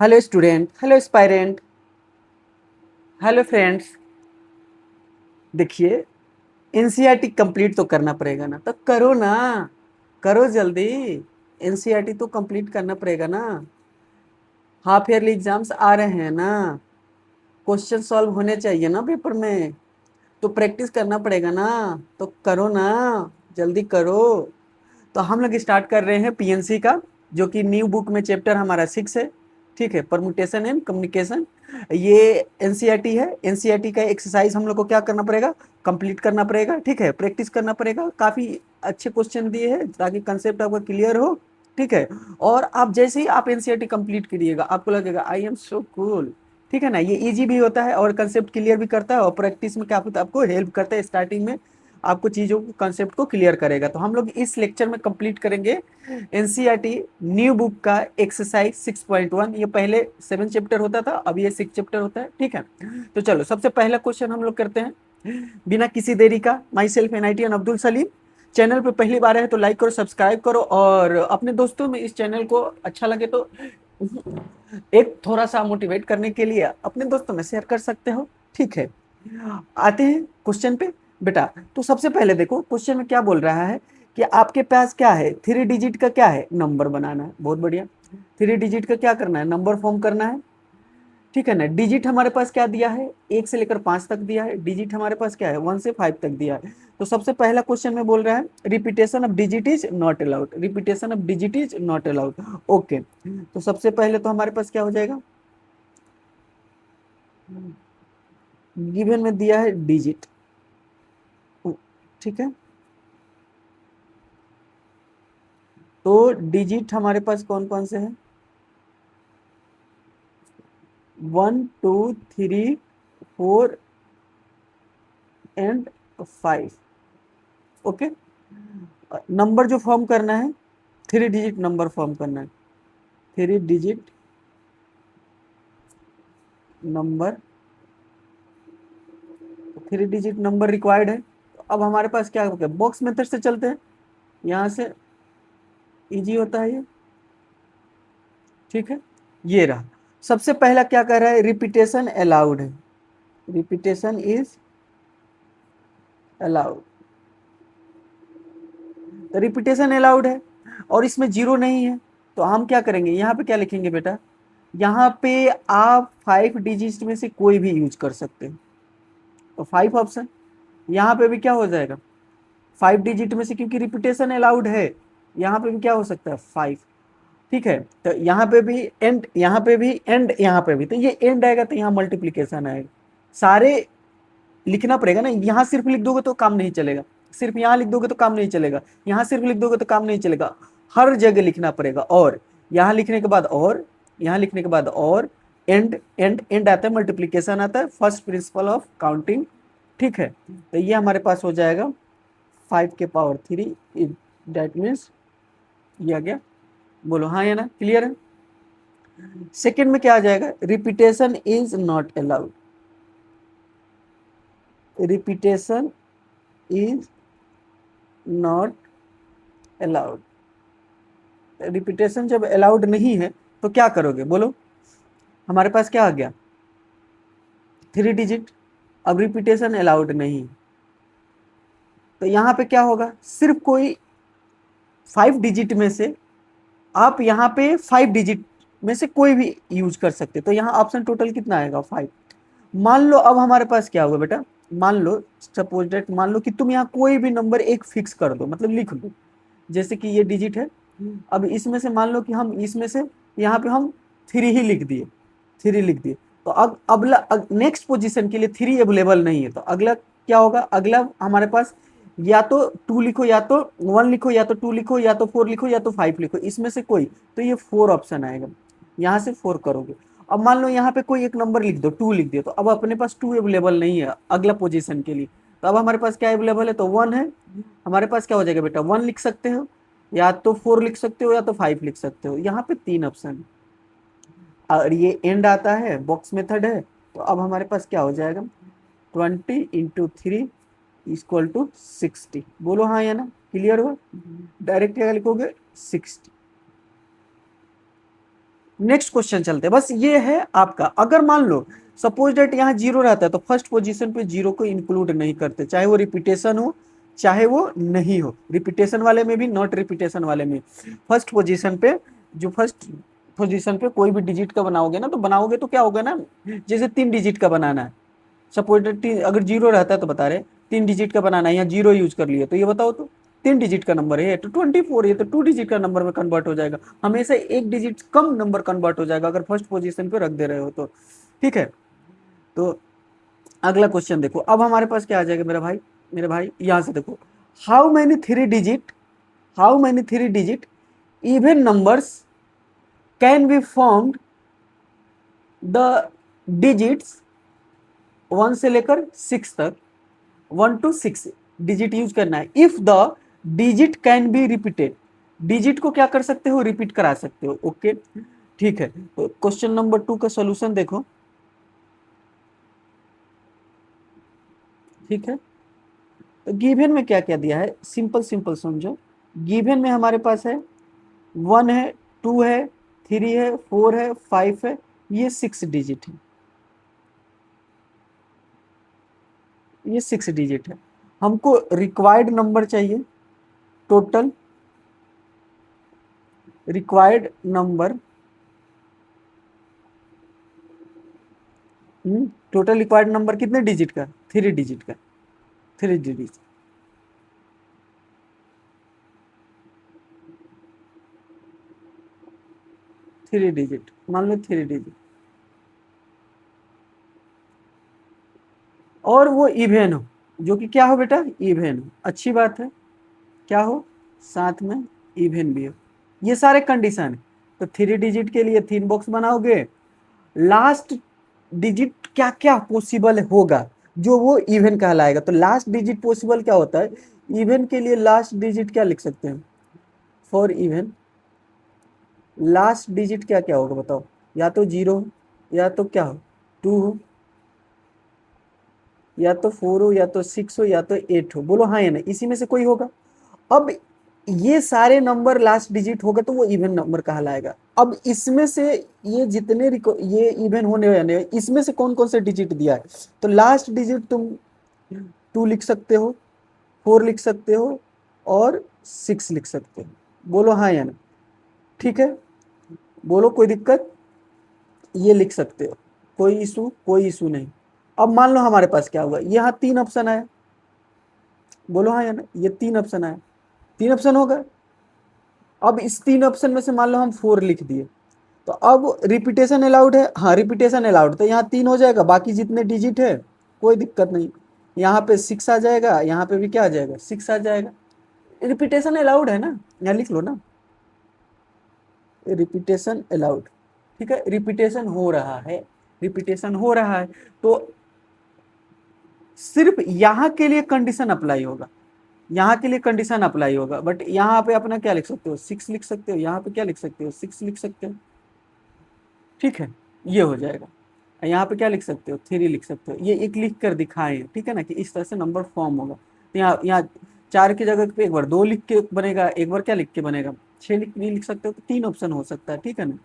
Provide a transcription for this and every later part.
Hello student, hello aspirant, hello friends. देखिए, NCERT complete तो करना पड़ेगा ना, तो करो ना, करो जल्दी। एनसीईआरटी तो कंप्लीट करना पड़ेगा ना। हाफ ईयरली एग्जाम्स आ रहे हैं ना, क्वेश्चन सॉल्व होने चाहिए ना पेपर में, तो प्रैक्टिस करना पड़ेगा ना। तो करो ना, जल्दी करो। तो हम लोग स्टार्ट कर रहे हैं पीएनसी का, जो कि न्यू बुक में चैप्टर हमारा 6 है। ठीक है, परमुटेशन एंड कम्युनिकेशन। ये एनसीईआरटी है। एनसीईआरटी का एक्सरसाइज हम लोग को क्या करना पड़ेगा, कंप्लीट करना पड़ेगा। ठीक है, प्रैक्टिस करना पड़ेगा। काफी अच्छे क्वेश्चन दिए हैं ताकि कंसेप्ट आपका क्लियर हो। ठीक है, और आप जैसे ही आप एनसीईआरटी कंप्लीट करिएगा, आपको लगेगा आई एम सो कूल। ठीक है ना, ये इजी भी होता है और कंसेप्ट क्लियर भी करता है, और प्रैक्टिस में क्या होता है, आपको हेल्प करता है। स्टार्टिंग में आपको चीजों को, कंसेप्ट को क्लियर करेगा। तो हम लोग इस लेक्चर में कंप्लीट करेंगे एनसीईआरटी न्यू बुक का एक्सरसाइज 6.1। ये पहले 7 चैप्टर होता था, अब ये 6 चैप्टर होता है। ठीक है, तो चलो सबसे पहला क्वेश्चन हम लोग करते हैं बिना किसी देरी का। माई सेल्फ एनआईटीएन अब्दुल सलीम। चैनल पे पहली बार है तो लाइक करो, सब्सक्राइब करो, और अपने दोस्तों में इस चैनल को अच्छा लगे तो एक थोड़ा सा मोटिवेट करने के लिए अपने दोस्तों में शेयर कर सकते हो। ठीक है, आते हैं क्वेश्चन पे बेटा। तो सबसे पहले देखो क्वेश्चन में क्या बोल रहा है कि आपके पास क्या है, 3 डिजिट का क्या है, नंबर बनाना है। बहुत बढ़िया, 3 डिजिट का क्या करना है, नंबर फॉर्म करना है। ठीक है ना, डिजिट हमारे पास क्या दिया है, 1 से लेकर 5 तक दिया है। डिजिट हमारे पास क्या है, 1 से 5 तक दिया है। तो सबसे पहला क्वेश्चन में बोल रहा है repetition of digit is not allowed. Repetition of digit is not allowed. Okay, तो सबसे पहले तो हमारे पास क्या हो जाएगा, गिवन में दिया है डिजिट। ठीक है, तो डिजिट हमारे पास कौन कौन से हैं, 1 2 3 4 एंड 5। ओके, नंबर जो फॉर्म करना है, 3 डिजिट नंबर फॉर्म करना है। 3 digit number, 3 digit number required है। तो अब हमारे पास क्या हो गया, बॉक्स मेथड से चलते हैं, यहाँ से इजी होता है ये। ठीक है, ये रहा। सबसे पहला क्या कह रहा है, रिपीटेशन अलाउड है। रिपीटेशन इज अलाउड, तो रिपीटेशन अलाउड है और इसमें जीरो नहीं है। तो हम क्या करेंगे, यहाँ पे क्या लिखेंगे बेटा, यहाँ पे आप 5 डिजिट में से कोई भी यूज कर सकते हैं। तो 5 ऑप्शन, यहाँ पे भी क्या हो जाएगा, 5 डिजिट में से, क्योंकि रिपीटेशन अलाउड है, यहाँ पे भी क्या हो सकता है, 5। ठीक है, तो यहाँ पे भी एंड, यहाँ पे भी एंड, यहाँ पे भी, तो ये एंड आएगा तो यहाँ मल्टीप्लीकेशन आएगा। सारे लिखना पड़ेगा ना, यहाँ सिर्फ लिख दोगे तो काम नहीं चलेगा, सिर्फ यहाँ लिख दोगे तो काम नहीं चलेगा, यहाँ सिर्फ लिख दोगे तो काम नहीं चलेगा, हर जगह लिखना पड़ेगा। और यहाँ लिखने के बाद, और यहाँ लिखने के बाद, और एंड एंड एंड आता है, मल्टीप्लीकेशन आता है, फर्स्ट प्रिंसिपल ऑफ काउंटिंग। ठीक है, तो ये हमारे पास हो जाएगा 5 के पावर 3, दैट मीन्स ये आ गया। बोलो हाँ या ना, क्लियर है। सेकेंड में क्या आ जाएगा, repetition is not allowed. Repetition is not allowed. Repetition जब अलाउड नहीं है तो क्या करोगे, बोलो। हमारे पास क्या आ गया, 3 डिजिट। अब रिपीटेशन अलाउड नहीं, तो यहाँ पे क्या होगा, सिर्फ कोई 5 डिजिट में से, आप यहाँ पे 5 डिजिट में से कोई भी यूज कर सकते। तो यहाँ ऑप्शन टोटल कितना आएगा, 5। मान लो अब हमारे पास क्या होगा बेटा, मान लो सपोज डेट, मान लो कि तुम यहाँ कोई भी नंबर एक फिक्स कर दो, मतलब लिख दो। जैसे कि ये डिजिट है, अब इसमें से मान लो कि हम इसमें से यहाँ पे हम 3 ही लिख दिए, 3 लिख दिए। तो अब अगला नेक्स्ट पोजीशन के लिए 3 अवेलेबल नहीं है, तो अगला क्या होगा, अगला हमारे पास या तो 2 लिखो, या तो 1 लिखो, या तो 2 लिखो, या तो 4 लिखो, या तो 5 लिखो, इसमें से कोई। तो ये 4 ऑप्शन आएगा, यहाँ से 4 करोगे। अब मान लो यहाँ पे कोई एक नंबर लिख दो, 2 लिख दिया, तो अब अपने पास 2 अवेलेबल नहीं है अगला पोजीशन के लिए। तो अब हमारे पास क्या अवेलेबल है, तो 1 है। हमारे पास क्या हो जाएगा बेटा, 1 लिख सकते हो, या तो 4 लिख सकते हो, या तो 5 लिख सकते हो। यहाँ पे 3 ऑप्शन है, और ये एंड आता है, बॉक्स मेथड है। तो अब हमारे पास क्या हो जाएगा, 20 × 3 = 60। बोलो हाँ या ना, क्लियर हुआ। डायरेक्ट क्या लिखोगे, 60। नेक्स्ट क्वेश्चन चलते हैं। बस ये है आपका, अगर मान लो सपोज डेट यहाँ जीरो रहता है तो फर्स्ट पोजीशन पे जीरो को इंक्लूड नहीं करते, चाहे वो रिपीटेशन हो चाहे वो नहीं हो, रिपीटेशन वाले में भी नॉट रिपीटेशन वाले में। फर्स्ट पोजीशन पे, जो फर्स्ट पोजीशन पे कोई भी डिजिट का बनाओगे ना, तो बनाओगे तो क्या होगा ना, जैसे 3 डिजिट का बनाना है, सपोज अगर जीरो रहता है तो बता रहे 3 डिजिट का बनाना है, यहाँ जीरो यूज कर लिए, तो ये बताओ तो 3 डिजिट का नंबर है तो 24, ये तो 2 डिजिट का नंबर में कन्वर्ट हो जाएगा, हमेशा 1 डिजिट कम नंबर कन्वर्ट हो जाएगा अगर फर्स्ट पोजीशन पे रख दे रहे हो तो। ठीक है, तो अगला क्वेश्चन देखो, अब हमारे पास क्या आ जाएगा मेरे भाई यहाँ से देखो, how many three digit even numbers can be formed, the digits 1 से लेकर 6 तक, 1 to 6 डिजिट यूज करना है। If the digit can be repeated, digit को क्या कर सकते हो, रिपीट करा सकते हो। ओके ठीक है, तो क्वेश्चन नंबर 2 का सॉल्यूशन देखो। ठीक है, तो गिवन में क्या क्या दिया है, सिंपल सिंपल समझो। गिवन में हमारे पास है 1 है, 2 है, 3 है, 4 है, 5 है, ये 6 डिजिट है, ये 6 डिजिट है। हमको रिक्वायर्ड नंबर चाहिए, total required number, total required number कितने डिजिट का, 3 डिजिट का, 3 डिजिट। थ्री डिजिट मान लो, 3 डिजिट, और वो इवेन हो, जो कि क्या हो बेटा, इवेन हो, अच्छी बात है, क्या हो, साथ में इवेन भी हो, ये सारे कंडीशन है। तो 3 डिजिट के लिए 3 बॉक्स बनाओगे, लास्ट डिजिट क्या क्या पॉसिबल होगा जो वो इवन कहलाएगा। तो लास्ट डिजिट पॉसिबल क्या होता है, इवन के लिए लास्ट डिजिट क्या लिख सकते हैं, फॉर इवन लास्ट डिजिट क्या क्या होगा बताओ, या तो 0 हो, या तो क्या हो, 2 हो, या तो 4 हो, या तो 6 हो, या तो 8 हो, बोलो हाँ या नहीं, इसी में से कोई होगा। अब ये सारे नंबर लास्ट डिजिट होगा तो वो इवन नंबर कहलाएगा। अब इसमें से ये जितने ये इवन होने वाले, इसमें से कौन कौन से डिजिट दिया है, तो लास्ट डिजिट तुम 2 लिख सकते हो, 4 लिख सकते हो, और 6 लिख सकते हो, बोलो हाँ या ना। ठीक है, बोलो कोई दिक्कत, ये लिख सकते हो, कोई इशू नहीं। अब मान लो हमारे पास क्या हुआ, यहाँ 3 ऑप्शन आया, बोलो हाँ या ना, ये 3 ऑप्शन आया, 3 ऑप्शन होगा। अब इस 3 ऑप्शन में से मान लो हम 4 लिख दिए, तो अब रिपीटेशन अलाउड है, हाँ रिपीटेशन अलाउड, तो यहाँ 3 हो जाएगा, बाकी जितने डिजिट है कोई दिक्कत नहीं, यहाँ पे 6 आ जाएगा, यहाँ पे भी क्या आ जाएगा, 6 आ जाएगा, रिपीटेशन अलाउड है ना, यहाँ लिख लो ना, रिपीटेशन अलाउड। ठीक है, रिपीटेशन हो रहा है, रिपीटेशन हो रहा है, तो सिर्फ यहाँ के लिए कंडीशन अप्लाई होगा, यहाँ के लिए कंडीशन अप्लाई होगा, बट यहाँ पे अपना क्या लिख सकते हो, 6 लिख सकते हो, यहाँ पे क्या लिख सकते हो, 6 लिख सकते हो। ठीक है, ये हो जाएगा, यहाँ पे क्या लिख सकते हो, 3 लिख सकते हो, ये एक लिख कर दिखाए, ठीक है ना, कि इस तरह से नंबर फॉर्म होगा। तो यहाँ 4 की जगह पे एक बार 2 लिख के बनेगा, एक बार क्या लिख के बनेगा, 6 लिख भी लिख सकते हो, तो 3 ऑप्शन हो सकता है। ठीक है ना,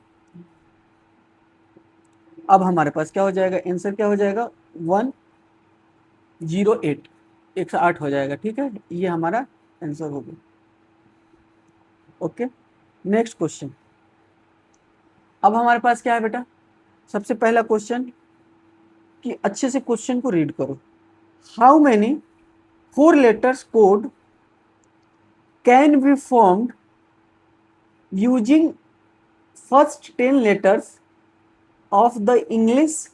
अब हमारे पास क्या हो जाएगा, आंसर क्या हो जाएगा, 108, 108 हो जाएगा। ठीक है, ये हमारा आंसर हो गया। Okay, next question. अब हमारे पास क्या है बेटा, सबसे पहला क्वेश्चन, कि अच्छे से क्वेश्चन को रीड करो। How many 4 letters code can be formed using first 10 letters of the English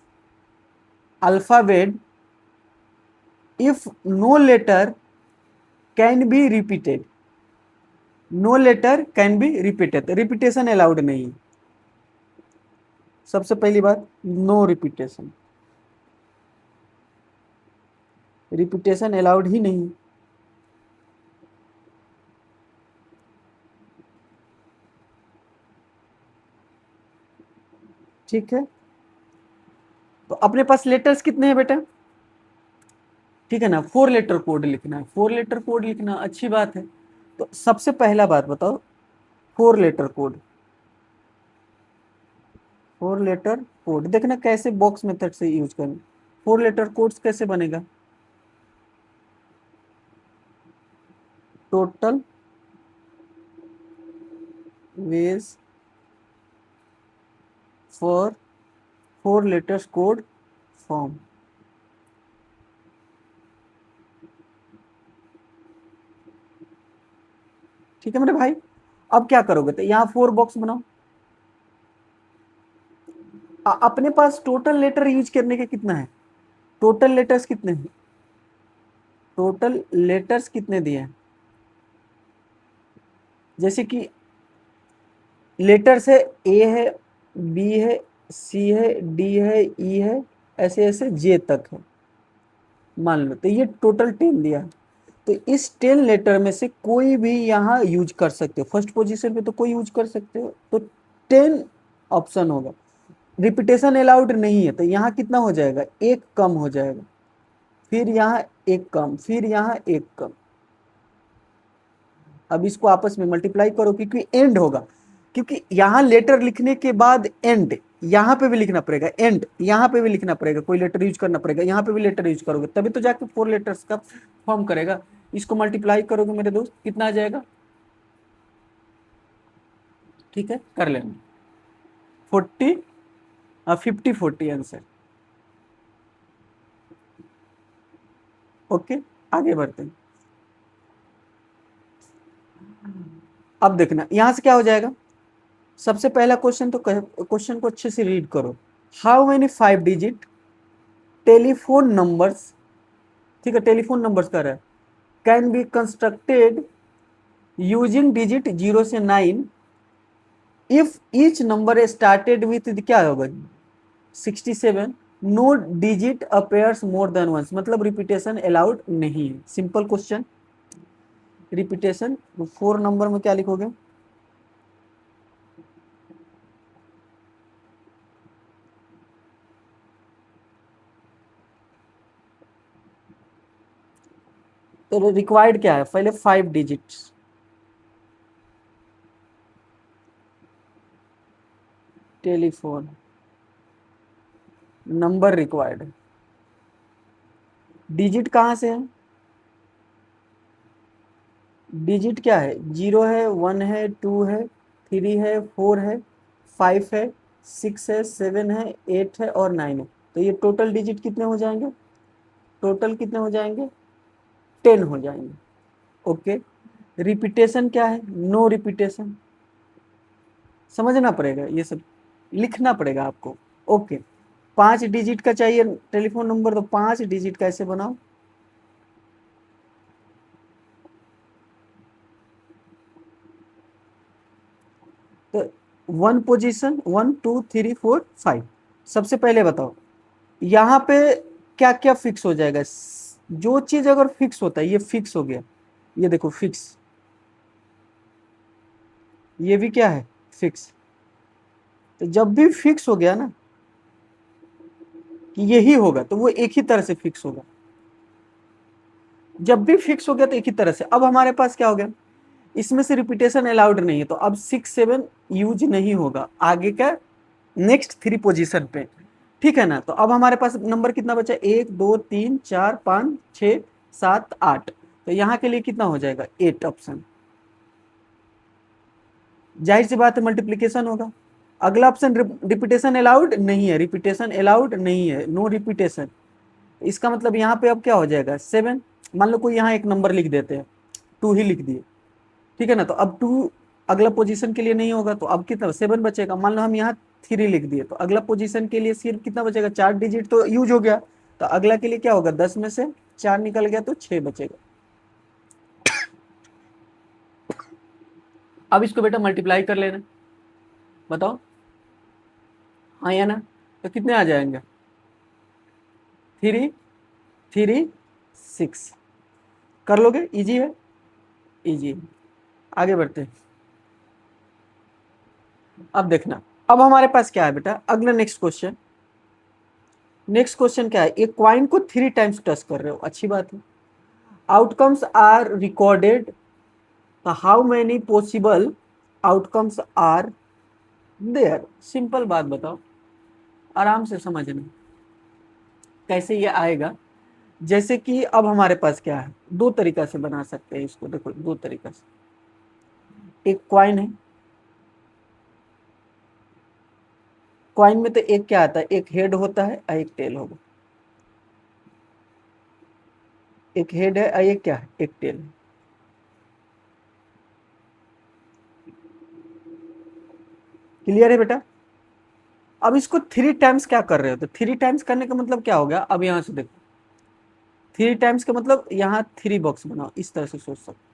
alphabet if no letter can be repeated, no letter can be repeated, repetition allowed नहीं है, सबसे पहली बात, नो रिपीटेशन, रिपीटेशन अलाउड ही नहीं। ठीक है, तो अपने पास लेटर्स कितने हैं बेटा, ठीक है ना, 4 लेटर कोड लिखना है, 4 लेटर कोड लिखना अच्छी बात है। तो सबसे पहला बात बताओ, 4 लेटर कोड, 4 लेटर कोड, देखना कैसे बॉक्स मेथड से यूज करना। 4 लेटर कोड्स कैसे बनेगा? Total ways for 4 letters code form. ठीक है मेरे भाई। अब क्या करोगे, तो यहाँ 4 बॉक्स बनाओ। अपने पास टोटल लेटर यूज करने के कितना है, टोटल लेटर्स कितने हैं, टोटल लेटर्स कितने दिए हैं? जैसे कि लेटर्स है, ए है, बी है, सी है, डी है, ई है, ऐसे ऐसे जे तक है मान लो। तो ये टोटल 10 दिया है। तो इस 10 लेटर में से कोई भी यहाँ यूज कर सकते हो, फर्स्ट पोजीशन पे तो कोई यूज कर सकते हो, तो 10 ऑप्शन होगा। रिपीटेशन अलाउड नहीं है, तो यहाँ कितना हो जाएगा, एक कम हो जाएगा, फिर यहाँ एक कम, फिर यहाँ एक कम। अब इसको आपस में मल्टीप्लाई करो, क्योंकि एंड होगा, क्योंकि यहाँ लेटर लिखने के बाद एंड यहाँ पे भी लिखना पड़ेगा, एंड यहाँ पे भी लिखना पड़ेगा, कोई लेटर यूज करना पड़ेगा, यहाँ पे भी लेटर यूज करोगे तभी तो जाके 4 लेटर्स का फॉर्म करेगा। इसको मल्टीप्लाई करोगे मेरे दोस्त, कितना आ जाएगा? ठीक है, कर लेना। 40 50 40 आंसर। ओके, आगे बढ़ते हैं। अब देखना यहां से क्या हो जाएगा। सबसे पहला क्वेश्चन, तो क्वेश्चन को अच्छे से रीड करो। How many 5 digit telephone numbers, ठीक है टेलीफोन नंबर्स का रहा है, can be constructed using digit 0 से 9 if each number started with क्या होगा 67, no digit appears more than once, मतलब रिपीटेशन अलाउड नहीं है। सिंपल क्वेश्चन, रिपीटेशन 4 नंबर में क्या लिखोगे, तो रिक्वायर्ड क्या है, पहले 5 digits, telephone number required. Digit कहाँ से है, डिजिट क्या है, 0 है, 1 है, 2 है, 3 है, 4 है, 5 है, 6 है, 7 है, 8 है और 9 है। तो ये टोटल डिजिट कितने हो जाएंगे, टोटल कितने हो जाएंगे, 10 हो जाएंगे। ओके, रिपीटेशन क्या है, नो रिपीटेशन, समझना पड़ेगा, ये सब लिखना पड़ेगा आपको। ओके, 5 डिजिट का चाहिए टेलीफोन नंबर, तो 5 डिजिट कैसे बनाओ, तो 1 पोजीशन, 1 2 3 4 5। सबसे पहले बताओ यहाँ पे क्या क्या फिक्स हो जाएगा। जो चीज अगर फिक्स होता है, ये फिक्स हो गया, ये देखो फिक्स, ये भी क्या है फिक्स। तो जब भी फिक्स हो गया ना कि यही होगा, तो वो एक ही तरह से फिक्स होगा। जब भी फिक्स हो गया तो एक ही तरह से। अब हमारे पास क्या हो गया, इसमें से रिपीटेशन अलाउड नहीं है, तो अब 6 7 यूज नहीं होगा आगे का नेक्स्ट 3 पोजीशन पे। ठीक है ना, तो अब हमारे पास नंबर कितना बचा, 1 2 3 4 5 6 7 8। तो यहाँ के लिए कितना हो जाएगा, 8 ऑप्शन। जाहिर सी बात है मल्टीप्लीकेशन होगा। अगला ऑप्शन रिपीटेशन अलाउड नहीं है, रिपीटेशन अलाउड नहीं है, नो रिपीटेशन। इसका मतलब यहाँ पे अब क्या हो जाएगा 7। मान लो कोई यहाँ एक नंबर लिख देते हैं, 2 ही लिख दिए, ठीक है ना, तो अब 2 अगला पोजीशन के लिए नहीं होगा, तो अब कितना 7 बचेगा। मान लो हम यहाँ 3 लिख दिए, तो अगला पोजीशन के लिए सिर्फ कितना बचेगा, 4 डिजिट तो यूज हो गया। तो अगला के लिए क्या होगा, 10 में से 4 निकल गया तो 6 बचेगा। अब इसको बेटा मल्टीप्लाई कर लेना, बताओ हाँ या ना, तो कितने आ जाएंगे, 3 3 6। कर लोगे, इजी है, इजी। आगे बढ़ते हैं। अब देखना, अब हमारे पास क्या है बेटा, अगला नेक्स्ट क्वेश्चन। नेक्स्ट क्वेश्चन क्या है, एक क्वाइन को 3 टाइम्स टच कर रहे हो, अच्छी बात है। आउटकम्स आर रिकॉर्डेड, तो how many possible outcomes are there, simple बात बताओ। आराम से समझना कैसे ये आएगा। जैसे कि अब हमारे पास क्या है, दो तरीका से बना सकते हैं इसको, देखो दो तरीका से। एक क्वाइन है, क्वाइन में तो एक क्या आता है, एक हेड होता है और एक टेल होगा। एक हेड है और एक क्या है, एक टेल है। क्लियर है बेटा? अब इसको थ्री टाइम्स क्या कर रहे हो, तो थ्री टाइम्स करने का मतलब क्या हो गया, अब यहां से देखो, थ्री टाइम्स का मतलब यहाँ थ्री बॉक्स बनाओ, इस तरह से सोच सकते।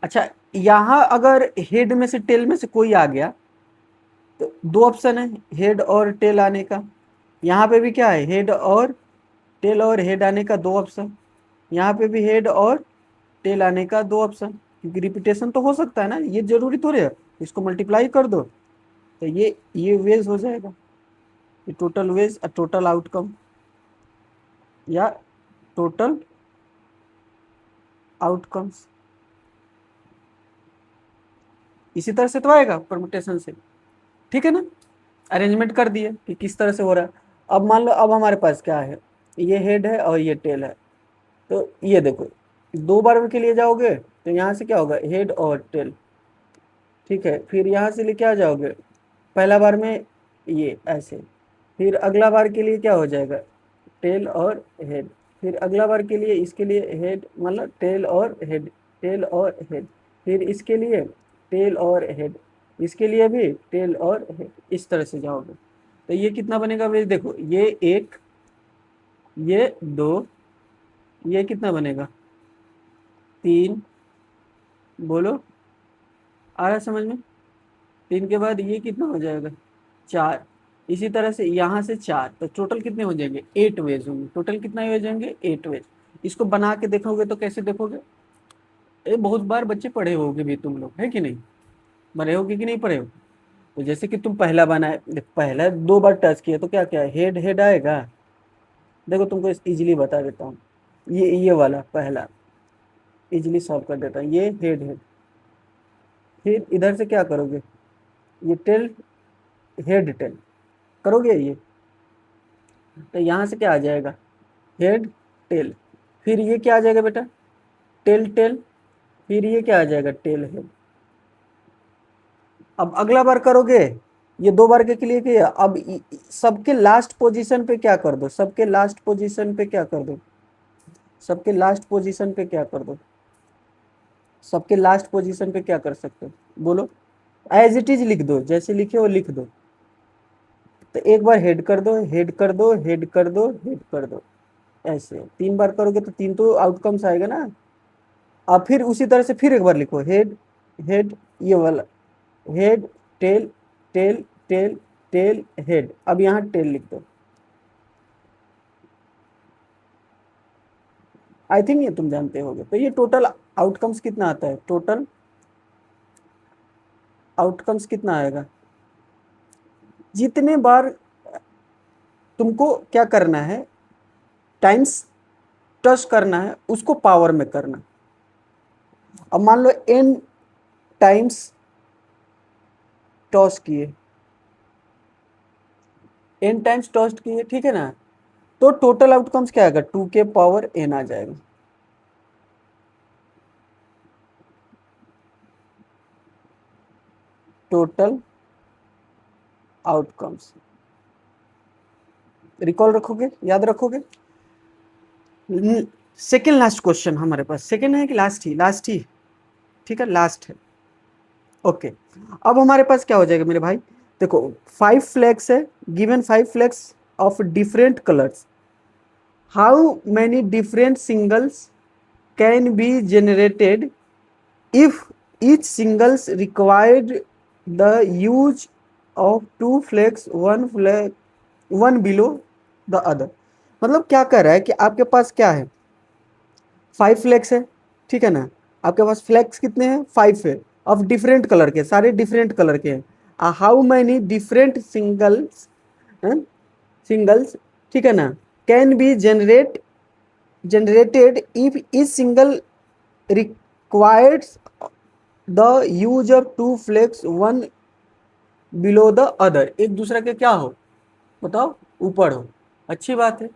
अच्छा, यहाँ अगर हेड में से टेल में से कोई आ गया तो दो ऑप्शन है, हेड और टेल आने का। यहाँ पे भी क्या है, हेड और टेल और हेड आने का दो ऑप्शन। यहाँ पे भी हेड और टेल आने का दो ऑप्शन, क्योंकि रिपीटेशन तो हो सकता है ना, ये जरूरी थोड़े है। इसको मल्टीप्लाई कर दो तो ये वेज हो जाएगा, ये टोटल वेज और टोटल आउटकम या टोटल आउटकम्स। इसी तरह से तो आएगा परमुटेशन से, ठीक है ना। अरेंजमेंट कर दिए कि किस तरह से हो रहा है। अब मान लो अब हमारे पास क्या है, ये हेड है और ये टेल है। तो ये देखो, दो बार के लिए जाओगे तो यहाँ से क्या होगा, हेड और टेल, ठीक है। फिर यहाँ से लेके आ जाओगे, पहला बार में ये ऐसे, फिर अगला बार के लिए क्या हो जाएगा, टेल और हेड। फिर अगला बार के लिए इसके लिए हेड, मतलब टेल और हेड, टेल और हेड। फिर इसके लिए टेल और हेड, इसके लिए भी टेल और हेड, इस तरह से जाओगे। तो ये कितना बनेगा भाई, देखो ये एक, ये दो, ये कितना बनेगा, तीन, बोलो आ रहा है समझ में। तीन के बाद ये कितना हो जाएगा, चार। इसी तरह से यहाँ से चार, तो टोटल कितने हो जाएंगे, एट वेज होंगे। टोटल कितना वेज होंगे, एट वेज। इसको बना के देखोगे तो कैसे देखोगे, ये बहुत बार बच्चे पढ़े होगे भी तुम लोग, है कि नहीं, पढ़े होगे कि नहीं पढ़े हो। तो जैसे कि तुम पहला बनाए, पहला दो बार टच किया तो क्या क्या हेड हेड आएगा। देखो तुमको इजीली बता देता हूँ, ये वाला पहला इजीली सॉल्व कर देता हूँ, ये हेड है। फिर इधर से क्या करोगे, ये टेल, हेड टेल करोगे ये, तो यहाँ से क्या आ जाएगा, हेड टेल। फिर ये क्या आ जाएगा बेटा, टेल टेल। फिर ये क्या आ जाएगा, टेल हेड। अब अगला बार करोगे, ये दो बार के लिए किया, अब सबके लास्ट पोजीशन पे क्या कर दो, सबके लास्ट पोजीशन पे क्या कर दो, सबके लास्ट पोजीशन पे क्या कर दो, सबके लास्ट पोजीशन पे क्या कर सकते हो, बोलो। एज इट इज लिख दो, जैसे लिखे वो लिख दो। तो एक बार हेड कर दो, हेड कर दो, हेड कर दो, हेड कर दो, ऐसे तीन बार करोगे तो तीन तो आउटकम्स आएगा ना। अब फिर उसी तरह से फिर एक बार लिखो, हेड हेड, ये वाला head tail tail tail tail head. अब यहाँ टेल लिख दो। आई थिंक ये तुम जानते होगे। तो ये टोटल आउटकम्स कितना आता है, टोटल आउटकम्स कितना आएगा, जितने बार तुमको क्या करना है, टाइम्स टच करना है, उसको पावर में करना। अब मान लो n टाइम्स टॉस किए, n टाइम्स टॉस किए, ठीक है ना। तो टोटल आउटकम्स क्या आएगा, 2 के पावर n आ जाएगा। टोटल आउटकम्स रिकॉल रखोगे, याद रखोगे। सेकेंड लास्ट क्वेश्चन हमारे पास, सेकेंड है कि लास्ट ही, लास्ट ही, ठीक है लास्ट है। ओके, अब हमारे पास क्या हो जाएगा मेरे भाई, देखो 5 फ्लैग्स है, given 5 flags of different colours, how many different singles can be generated if each singles required the use of two flags, one below the other। मतलब क्या कर रहा है कि आपके पास क्या है, 5 फ्लैग्स है, ठीक है ना। आपके पास फ्लैग्स कितने हैं, 5 है, ऑफ डिफरेंट कलर के, सारे डिफरेंट कलर के हैं। How many different singles, singles, ठीक है ना, can be generated if each single requires the use of two flags, one below the other, एक दूसरे के क्या हो बताओ, ऊपर हो। अच्छी बात है।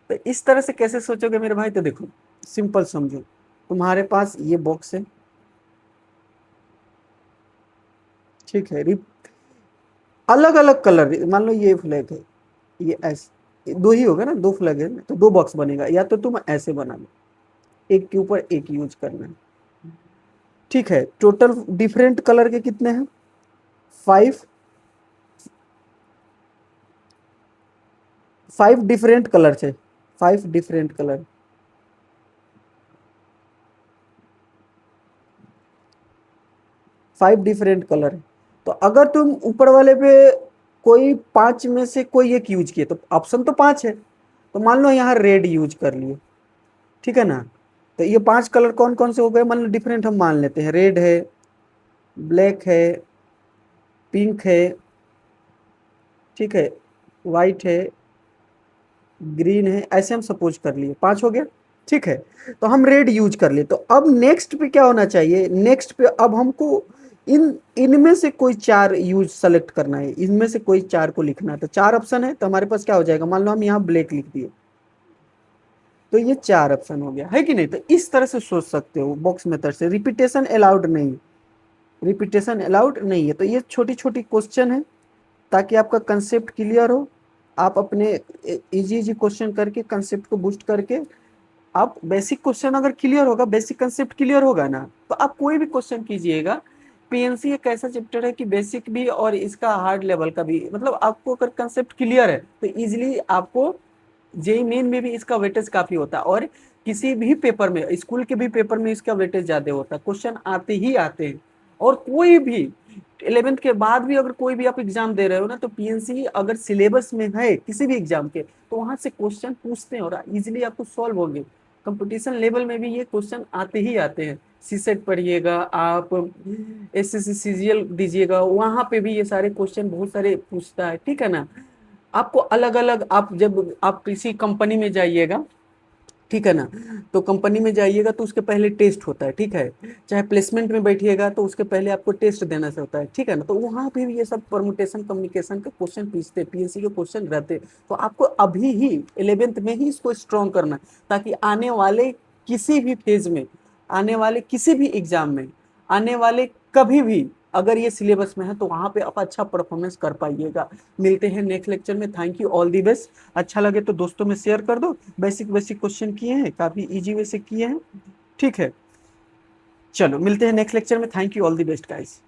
तो इस तरह से कैसे सोचोगे मेरे भाई, तो देखो सिंपल समझो, तुम्हारे पास ये बॉक्स है, ठीक है, अलग अलग कलर, मान लो ये फ्लैग है, ये ऐसे दो ही होगा ना, दो फ्लैग है तो दो बॉक्स बनेगा, या तो तुम ऐसे बना लो, एक के ऊपर एक यूज करना है, ठीक है। टोटल डिफरेंट कलर के कितने हैं, 5, 5 डिफरेंट कलर है, 5 डिफरेंट कलर, 5 डिफरेंट कलर है। तो अगर तुम ऊपर वाले पे कोई 5 में से कोई एक यूज किए, तो ऑप्शन तो 5 है, तो मान लो यहाँ रेड यूज कर लिए, ठीक है ना। तो ये 5 कलर कौन कौन से हो गए, मान लो डिफरेंट हम मान लेते हैं, रेड है, ब्लैक है, पिंक है, ठीक है, वाइट है, ग्रीन है, ऐसे हम सपोज कर लिए 5 हो गया, ठीक है। तो हम रेड यूज कर लिए, तो अब नेक्स्ट पे क्या होना चाहिए, नेक्स्ट पे अब हमको इन इनमें से कोई 4 यूज सेलेक्ट करना है, इनमें से कोई 4 को लिखना है। तो 4 ऑप्शन है, तो हमारे पास क्या हो जाएगा, मान लो हम यहाँ ब्लैक लिख दिए, तो ये 4 ऑप्शन हो गया, है कि नहीं। तो इस तरह से सोच सकते हो बॉक्स मेथड से, रिपीटेशन अलाउड नहीं है, रिपीटेशन अलाउड नहीं है। तो ये छोटी छोटी क्वेश्चन है, ताकि आपका कंसेप्ट क्लियर हो, आप अपने इजी इजी क्वेश्चन करके कंसेप्ट को बूस्ट करके, आप बेसिक क्वेश्चन अगर क्लियर होगा, बेसिक कंसेप्ट क्लियर होगा ना, तो आप कोई भी क्वेश्चन कीजिएगा। पीएनसी एक ऐसा चैप्टर है कि बेसिक भी और इसका हार्ड लेवल का भी, मतलब आपको अगर कंसेप्ट क्लियर है तो इजीली आपको जेई मेन में भी इसका वेटेज काफी होता है, और किसी भी पेपर में, स्कूल के भी पेपर में इसका वेटेज ज्यादा होता है, क्वेश्चन आते ही आते हैं। और कोई भी 11th के बाद भी अगर कोई भी आप एग्जाम दे रहे हो ना, तो पीएनसी अगर सिलेबस में है किसी भी एग्जाम के, तो वहां से क्वेश्चन पूछते हैं और इजिली आपको सॉल्व होंगे। कंपटीशन लेवल में भी ये क्वेश्चन आते ही आते हैं। सीसेट पढ़िएगा आप, एसएससी सीजीएल दीजिएगा, वहां पे भी ये सारे क्वेश्चन बहुत सारे पूछता है, ठीक है ना। आपको अलग अलग, आप जब आप किसी कंपनी में जाइएगा, ठीक है ना, तो कंपनी में जाइएगा तो उसके पहले टेस्ट होता है, ठीक है। चाहे प्लेसमेंट में बैठिएगा तो उसके पहले आपको टेस्ट देना होता है, ठीक है ना। तो वहां पे भी ये सब परमुटेशन कम्युनिकेशन के क्वेश्चन पूछते, पीएससी के क्वेश्चन रहते। तो आपको अभी ही 11th में ही इसको स्ट्रॉन्ग करना है, ताकि आने वाले किसी भी फेज में, आने वाले किसी भी एग्जाम में, आने वाले कभी भी अगर ये सिलेबस में है, तो वहां पे आप अच्छा परफॉर्मेंस कर पाइएगा। मिलते हैं नेक्स्ट लेक्चर में, thank you, all the best. अच्छा लगे तो दोस्तों में शेयर कर दो, बेसिक बेसिक क्वेश्चन किए हैं, काफी इजी वे से किए हैं, ठीक है। चलो मिलते हैं नेक्स्ट लेक्चर में, thank you, all the best guys.